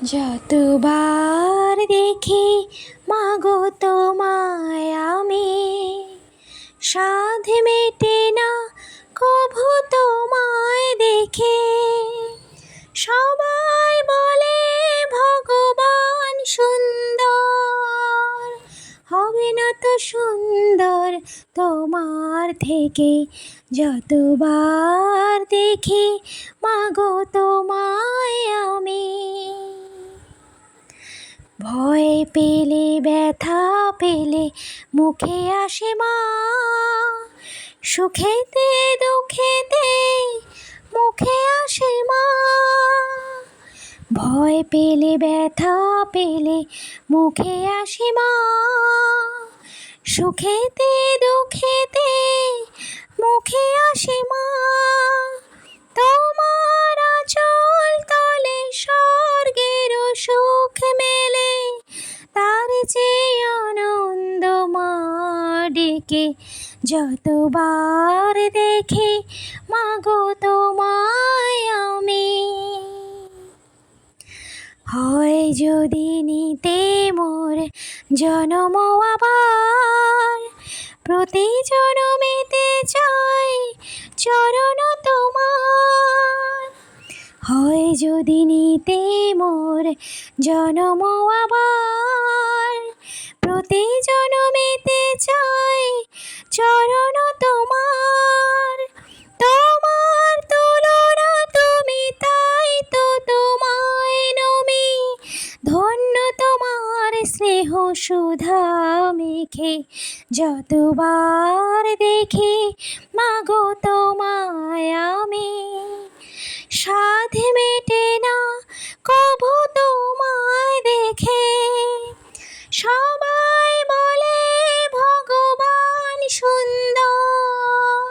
যতবার দেখি মাগো তোমায় আমি, সাধ মেটে না কভু তোমায় দেখে। সবাই বলে ভগবান সুন্দর, হবে না তো সুন্দর তোমার থেকে। যতবার দেখি মাগো তোমায় আমি, ভয় পেলে ব্যথা পেলে মুখে আসে মা, সুখেতে দুঃখেতে মুখে আসে মা। ভয় পেলে ব্যথা পেলে মুখে আসে মা, সুখেতে দুঃখেতে মুখে আসে মা। তোমার আঁচল তলে স্বর্গের সুখ মেলে, তার চেয়ে আনন্দ মা ডেকে। যতবার দেখি মাগো তোমায় আমি, হয় যদি নিতে মোর জনম আবার, প্রতি জনমেতে চাই চরণ তোমার। হয় যদি নিতে মোর জনম আবার, প্রতি জনমেতে চাই চরণ তোমার। তোমার তুলনা তুমি, তাই তো তোমায় নমি, ধন্য তোমার স্নেহ সুধা মেখে। যতবার দেখি মাগো তোমায় আমি, সাধ মেটে না কভু তোমায় দেখে। সবাই বলে ভগবান সুন্দর,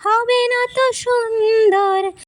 হবে না তো সুন্দর